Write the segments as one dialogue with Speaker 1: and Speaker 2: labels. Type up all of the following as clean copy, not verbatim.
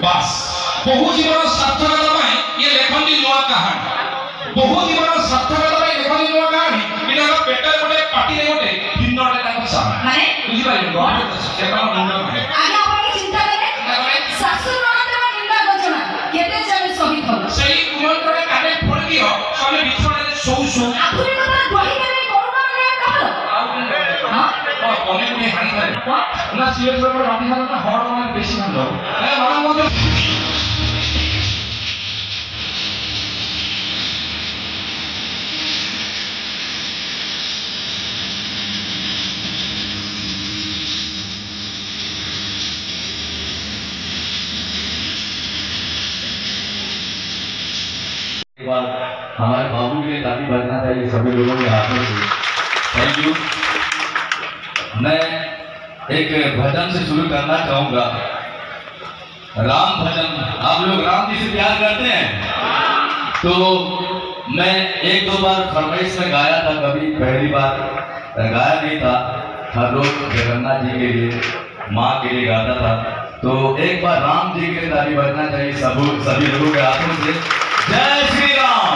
Speaker 1: বাস বহু জীবন সার্থকতা পাই ইয়ে লেখন্তি নয়া কাহানী বহু জীবন সার্থকতা পাই লেখন্তি নয়া কাহানী এটা পেটে গোটে পাটিরে গোটে ভিন্নটা তাকে সামনে মানে বুঝি পারিব গণিত সেটা মূল্য মানে
Speaker 2: আগে আপনি চিন্তা করে শাশুড় ননদর নিন্দা করছনা কেতে যাবে শহীদ হল
Speaker 1: সেই কুমন্ত্রণে কানে পড়ে দিও সবে বিছানাতে শৌ শৌ
Speaker 2: আপনি কথা কহি দেবে করুণা মানে কাহল
Speaker 1: হ্যাঁ কমে কমে হানি করে না সিরিয়াস ব্যাপার রাতি হাতে না হওয়ার মানে বেশি ভালো হ্যাঁ মানার মধ্যে
Speaker 3: हमारे बाबू के लिए ताकि बनना चाहिए सभी लोगों के हाथों से थैंक यू। मैं एक भजन से शुरू करना चाहूँगा, राम भजन। आप लोग राम जी से प्यार करते हैं तो मैं एक दो बार फरमाइश में गाया था, कभी पहली बार गाया नहीं था। हर रोज जगन्नाथ जी के लिए माँ के लिए गाता था, तो एक बार राम जी के लिए ताली बजना चाहिए सभी लोगों के हाथों से। जय श्री राम।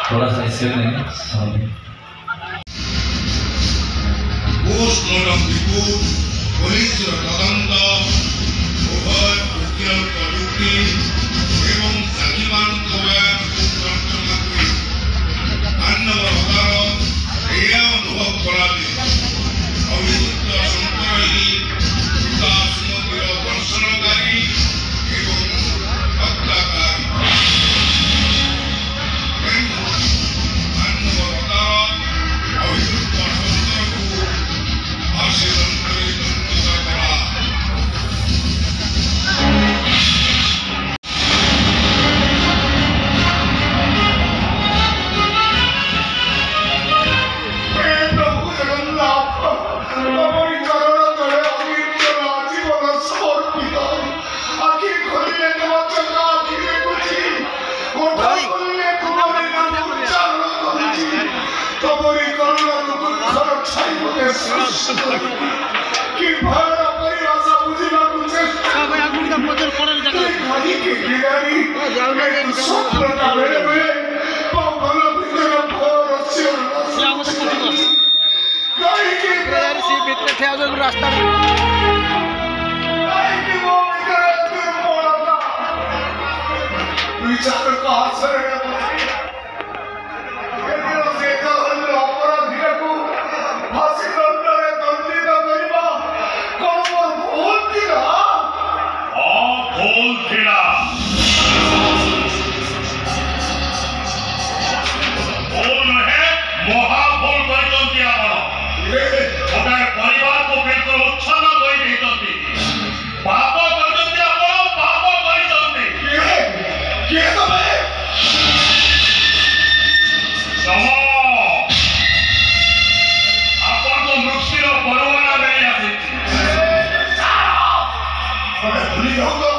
Speaker 3: थोड़ा सा इससे लेंगे
Speaker 4: पोस्टमार्टम रिपोर्ट पुलिस तदंत उभय वकील प्रयुक्ति एवं साक्षीमान अनुभव करा अभियुक्त शंकरही दर्शनकारी एवं हत्याकारी अभियुक्त शंकर को आशीर्वाद करा कि भाड़ा परिभाषा बुझिना कुछ
Speaker 5: सबै आगुडका बदल पडल जग्गा
Speaker 4: खाली के गिरानी स्वप्नता मेरे में पावन भितर भोर सिर
Speaker 5: स्याम त कति गर्छ
Speaker 4: गाई के
Speaker 5: यार सी भित्र ठ्याजो रास्ता
Speaker 4: गाई के वो भितर फिर पड़ता विचार का असर है
Speaker 6: परिवार को बिल्कुल उच्छान कर पाप मृत्युर परवाना नहीं
Speaker 4: भूली जाऊ तो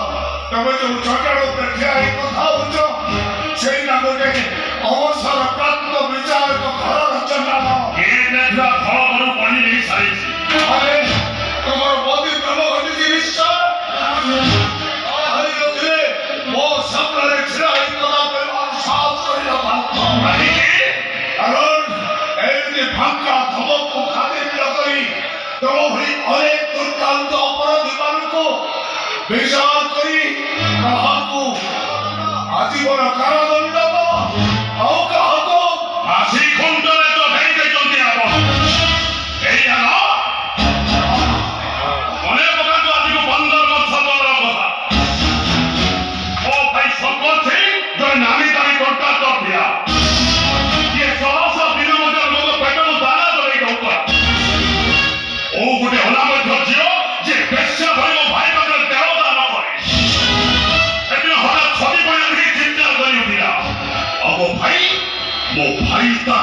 Speaker 4: तब जो चटाड़ प्रख्या कथा से गोटे अवसर प्राप्त विचार तो घर रचना
Speaker 6: फल पड़ी नहीं सारी
Speaker 4: अरे तुम मोदी प्रेम घटी निश्चय मो सपन छिड़ा कदा साहस फांका धमक को खातिर करी तुम भली अनेक दुर्दांत अपराधी मान को विचार करी आजीवन कारादंड
Speaker 6: फांसी खुंटरे तो नहीं देते आप मने पका तो आज को 15 वर्ष तलर कथा ओ भाई शंकर थी जो नामी दामी कॉन्ट्रैक्टर दिया ये 100 दिन मजर लोग पेट में दाना दे दउता ओ गुटे होला मध्य जियो जे बेश्या भाई मो भाई पाखरे देह दान करे एदिन हठात छवि पड़े चिंता करी उठिला अब भाई मो भाई ता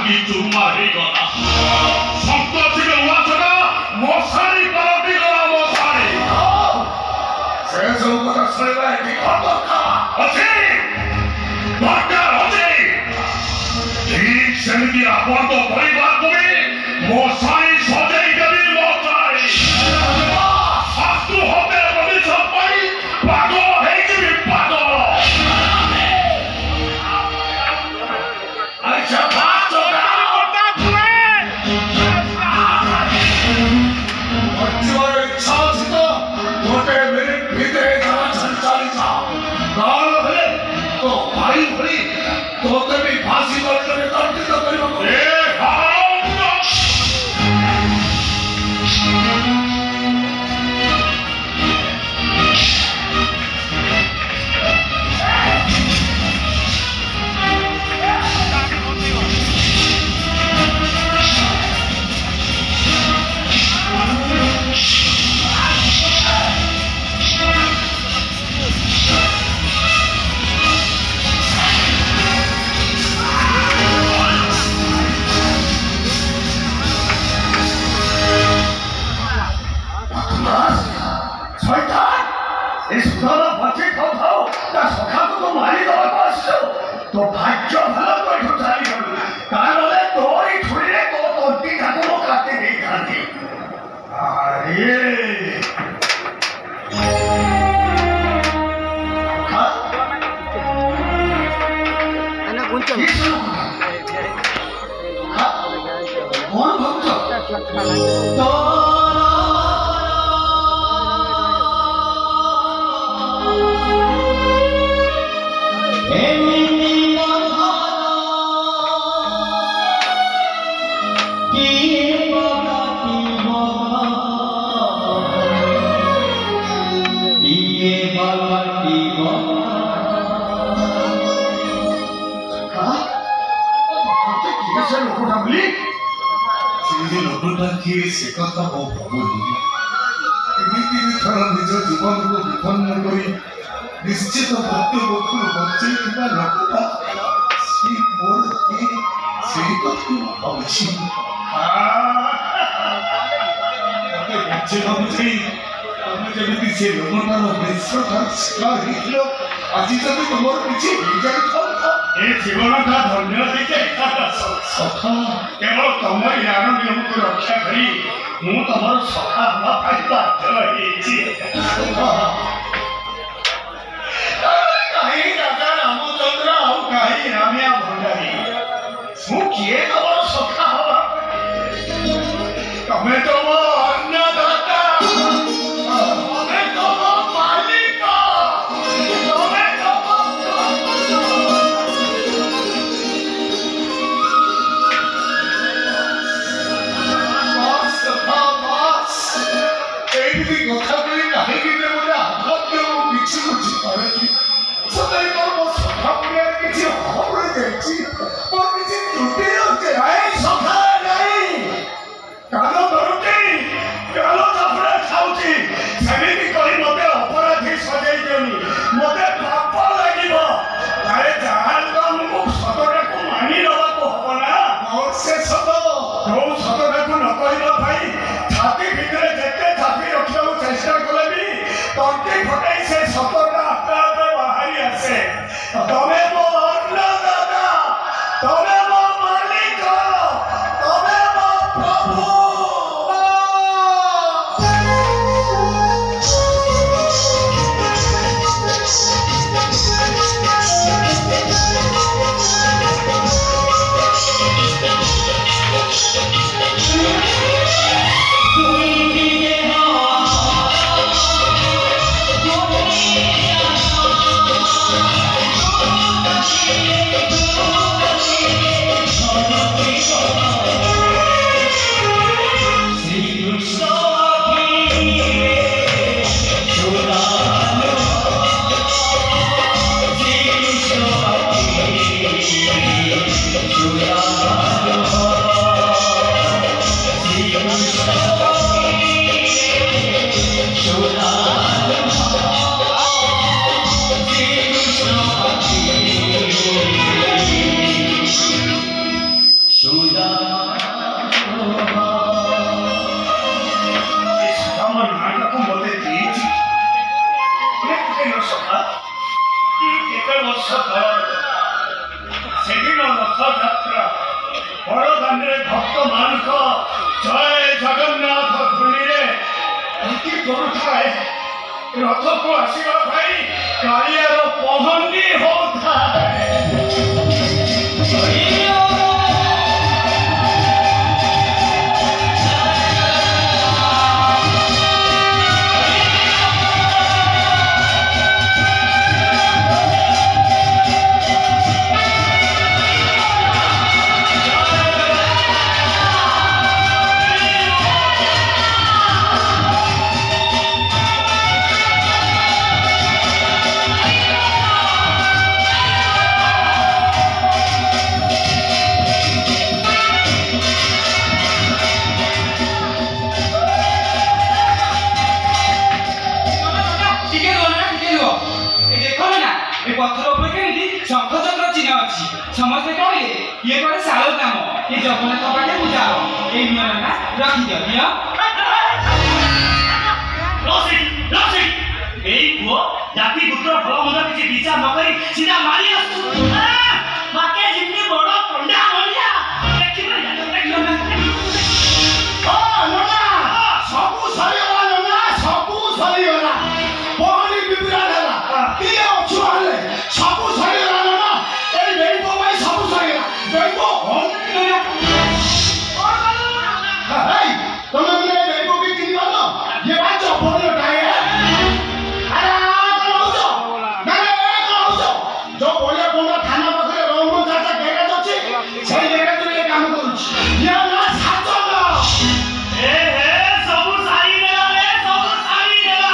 Speaker 6: ଭାଙ୍ଗି ଚୁରମାର ହେଇଗଲା। ଶବ୍ଦ ଥିଲେ ଉଆସଟା ମଶାରୀ ପାଲଟି ଗଲା ମଶାରୀ।
Speaker 4: ସେ ସବୁ କଥା ଶୁଣିବା ଏଠି କଣ ଦରକାର
Speaker 6: ଅଛି ଦରକାର ଅଛି। ଠିକ ସେମିତି ଆପଣଙ୍କ ପରିବାରକୁ ବି ମଶାରୀ ସଜେଇ ଦେବି ମଶାରୀ। ଶାଶୁ ହତେ ଭବିଷ୍ୟତ ପାଇଁ ପାଗଳ ହେଇଯିବି ପାଗଳ।
Speaker 4: ଆଚ୍ଛା ଇଚ୍ଛା ଅଛି ତ ଗୋଟେ ମିନିଟ୍ ଭିତରେ ଚାଲିଯା ନହେଲେ ତୋ ଭାଇ ଭଳି ତୋତେ ବି ଫାଶୀ ଦଣ୍ଡରେ ଦଣ୍ଡିତ କରିବାକୁ
Speaker 6: ଏ ହାରାମ
Speaker 4: तो भाग्य भला बैठो चाली गलु कारण तोरी छुड़े तो तोटी ठाकुर काटे नहीं खाते अरे
Speaker 5: एना गुंचन
Speaker 4: कौन भक्त तो से कथा मो भगुनी एमिति थर निज जीवन को विपन्न करी निश्चित मृत्यु मुखर बचे किना लोकता सी मोर के सेही कथु अछि मते बच्चे भाबुछि तमे जेमिति से लोकतार बेसरकार शिकार हिलो আজি যদি তোমার কিছু হয়ে যায় ए जीवनटा धन्य देखे सखा केवल तुम यार नियमको रक्षा करी मु तमर सखा हवा पाई बाध्य हेछि कहीं राजा रामचंद्र और कहीं रामिया भंडारी मु किए तमर सखा हवा तमे तो अन्नदाता तमे तो मालिक तमे तो কথা বলি কাহিনী বলে আঘাত কিছু বুঝি পারেনি সদাই কর্ম সখা বলে আর কিছু অভাব রয়ে যাইছি মোর কিছু ত্রুটি রয়েছে এই সখা নাই কালো ধরুছি কালো চাপড়া খাউছি সেমিতি করি মতে অপরাধী সজাই দেনি মতে পাপ লাগিব আরে যাহার মু সতটাকে মানি নেওয়াকে হব না মোর সে সত কেউ সতটাকে নকহিব ভাই ছাতি ভিতরে যেতে ছাতি রক্ষা চেষ্টা কলে তন্তি ফটাই সে সতটা আপনা আপনা
Speaker 6: ବର୍ଷ ତଳର ସେଦିନ ରଥଯାତ୍ରା ବଡ଼ଦାଣ୍ଡରେ ଭକ୍ତମାନଙ୍କ ଜୟ ଜଗନ୍ନାଥ ଧ୍ୱନିରେ ଗୀତି କରୁଥାଏ। ରଥକୁ ଆସିବା ପାଇଁ କାଳିଆର ପହଣ୍ଡି ହଉଥାଏ।
Speaker 7: पत्थर उपर केमिति शंख चक्र चिन्ह अछि समस्त कहले ये करे सालो नाम ये जगन्नाथ पाखे पूजा हो ए नियम ना रखि दियो नियम
Speaker 6: लसी एई पुओ जाति पुत्र फल मद किछि विचार न करी सीधा मारी आसु माके जिम्मी बड़ पंडा होलिया देखि ओ नना सबु सरिगला नना सबु सरिगला पहली बिबरा देला कि अछु हले सबु सरिगला नना ए बेबो भाई सबु सरिगला बेबो हाय तमे मने बेबो की चिन्ह न ये बात चपल टाए अरे कौन हो जो बोले कोना थाना पाखरे रोमो जाता गैरेज अछि सेई गैरेज रे काम करूछि ये ना साचो न ए हे सब सारी देला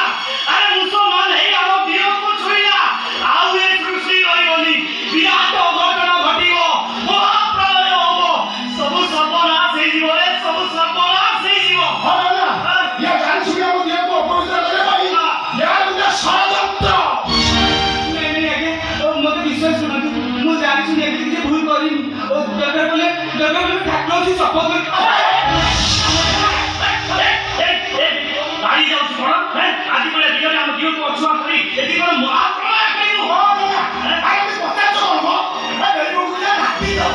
Speaker 6: अरे मुसलमान हे हम दियो को छुइला आउ ए सृष्टि रहिबनी विराट अघटन घटिबो महाप्रलय होबो सब सर्वनाश हे जीव रे सब सर्वनाश हे जीव हा ना ये जान सुनिया को दियो को अपवित्र करे भाई यार उनका षडयंत्र
Speaker 7: नहीं आगे मते विश्वास करनु मु जानि सुनि एबि जे भूल करी ओ दरकार बोले ठाकुर जी शपथ
Speaker 6: गाड़ी जाउछ कोन आदि बोले दिगरे हम दियो को अछुआ करी एति कोन महाप्रलय करियो हो अरे मी पता छ हो ए बेबो गुला हाथी दो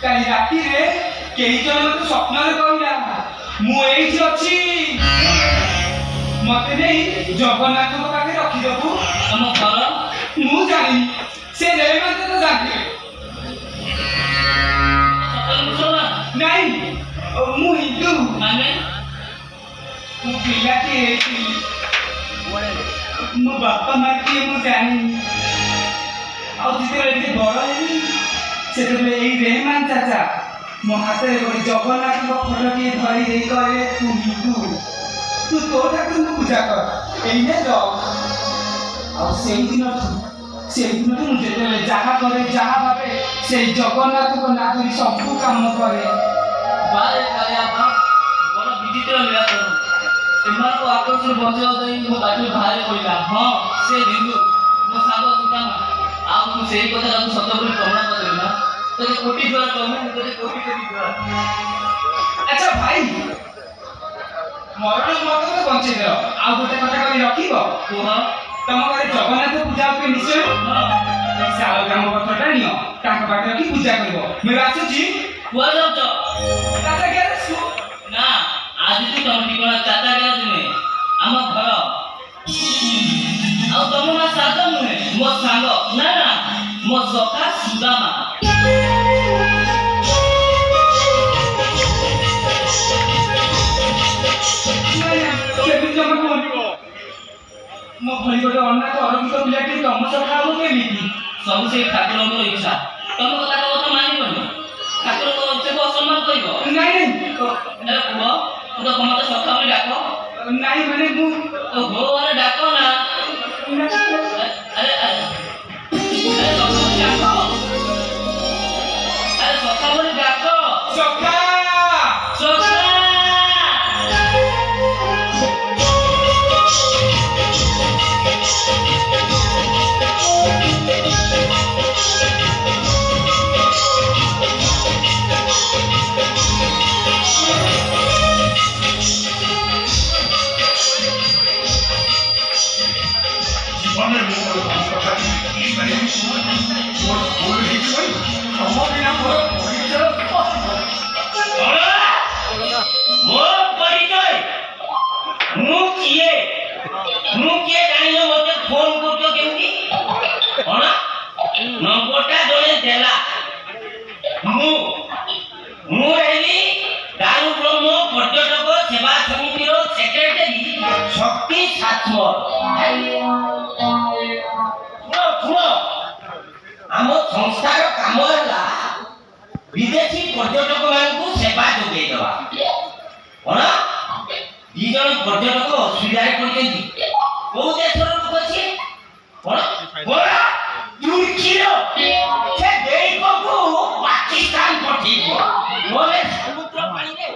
Speaker 7: काली राती रे केही जन मते स्वप्न रे कहला मु एठी अछि मते नै जगन्नाथ को पाखे रखि देबू हम घर मु जानि से रे मते तो जानि सकल मुसलमान नहीं ମୁଁ ହିନ୍ଦୁ
Speaker 3: ମାନେ
Speaker 7: ମୁଁ ପିଲାଟି ହେଇଥିଲି ମୋ ବାପା ମା କିଏ ମୁଁ ଜାଣିନି ଆଉ ଯେତେବେଳେ ଏଠି ବଡ଼ ହେଲି ସେତେବେଳେ ଏଇ ରେହମାନ ଚାଚା ମୋ ହାତରେ ଗୋଟେ ଜଗନ୍ନାଥଙ୍କ ଫଟୋଟିଏ ଧରି ଦେଇ କହିଲେ ତୁ ହିନ୍ଦୁ ତୁ ତୋ ଠାକୁରଙ୍କୁ ପୂଜା କର ଏଇନେ ଯାଅ ଆଉ ସେଇଦିନଠୁ ମୁଁ ଯେତେବେଳେ ଯାହା କରେ ଯାହା ଭାବେ ସେଇ ଜଗନ୍ନାଥଙ୍କ ନାଁ ଧରି ସବୁ କାମ କରେ
Speaker 3: ବାରେ କାଳିଆ ମା ବଡ଼ ବିଚିତ୍ର ଲୀଳା କରୁ ଏମାନଙ୍କୁ ଆକର୍ଷଣ ବଞ୍ଚାଇବା ପାଇଁ ମୋ ପାଟିରୁ ବାହାରି ପଡ଼ିଲା ହଁ ସେ ହିନ୍ଦୁ ମୋ ସାଙ୍ଗ ସୁଦାମା ଆଉ ମୁଁ ସେଇ କଥା ତାକୁ ସତ ବୋଲି ପ୍ରମାଣ କରିଦେବି ନା ତୋତେ କୋଟି ଜୁହାର କମେ ମୁଁ ତୋତେ କୋଟି ଜୁହାର
Speaker 7: ଆଚ୍ଛା ଭାଇ ମରଣ ମତ ବଞ୍ଚେଇ ଦେଲ ଆଉ ଗୋଟେ କଥା କହି ରଖିବ
Speaker 3: କୁହ
Speaker 7: ତମ ଘରେ ଜଗନ୍ନାଥ ପୂଜା ହୁଏ ନିଶ୍ଚୟ ଶାଳ ଗ୍ରାମ ପତ୍ରଟା ନିଅ ତାଙ୍କ ପାଖରେ ରଖି ପୂଜା କରିବ ମୁଁ ଆସୁଛି
Speaker 3: କୁଆଡ଼େ ଯାଉଛ
Speaker 7: ଚାଚା ଗ୍ୟାରେଜ
Speaker 3: ନା ଆଜିଠୁ ତମ ଠିକଣା ଚାଚା ଗ୍ୟାରେଜ ନୁହେଁ ଆମ ଘର ଆଉ ତମ ନାଁ ସାଦ ନୁହେଁ ମୋ ସାଙ୍ଗ ନା ନା ମୋ ସଖା ସୁଦାମା
Speaker 7: କେମିତି ଜମା କୁହନ୍ତୁ ମୋ ଭଳି ଗୋଟେ ଅନାଥ ଅରକ୍ଷିତ ପିଲାଟି ତମ ସଖା ହବ କେମିତି
Speaker 3: ସବୁ ସେଇ ଠାକୁରଙ୍କର ଇଚ୍ଛା ତମ କଥା ମାନିବନି ଠାକୁରଙ୍କ ଇଚ୍ଛାକୁ ଅସମ୍ମାନ କରିବ
Speaker 7: ନାଇଁ
Speaker 3: ପୁଅ ତୁ ତ ମତେ ସଖା ବୋଲି ଡାକ
Speaker 7: ନାଇଁ ମାନେ ମୁଁ
Speaker 3: ଓହୋ ଆରେ ଡାକ ନା ଆରେ ସଖା ବୋଲି ଡାକ
Speaker 7: ସଖା
Speaker 3: ସଖା
Speaker 4: জীবনে মোর কথা কি মানে মোর ভুল হয়েছে তম বিনা মোর পরিচয়
Speaker 3: ମୋ ପରିଚୟ ମୁଁ କିଏ ଜାଣିଲ ମତେ ଫୋନ କରୁଛ କେମିତି କଣ ନମ୍ବରଟା ଜଣେ ଦେଲା ମୁଁ ହେଲି ଦାରୁ ବ୍ରହ୍ମ ପର୍ଯ୍ୟଟକ ସେବା ସମିତିର ସେକ୍ରେଟାରୀ ଶକ୍ତି ସାଥମର ଶୁଣ ଆମ ସଂସ୍ଥାର କାମ ହେଲା ବିଦେଶୀ ପର୍ଯ୍ୟଟକ ମାନଙ୍କୁ ସେବା ଯୋଗାଇ ଦେବା କଣ ଦି ଜଣ ପର୍ଯ୍ୟଟକ ଅସୁବିଧାରେ ପଡ଼ିଛନ୍ତି କୋଉ ଦେଶର ଲୋକ ଅଛି କଣ ତୁର୍କୀର ସେ ଦେଈକୁ ପାକିସ୍ତାନ ପଠେଇବ ନହେଲେ ସମୁଦ୍ର ପାଣିରେ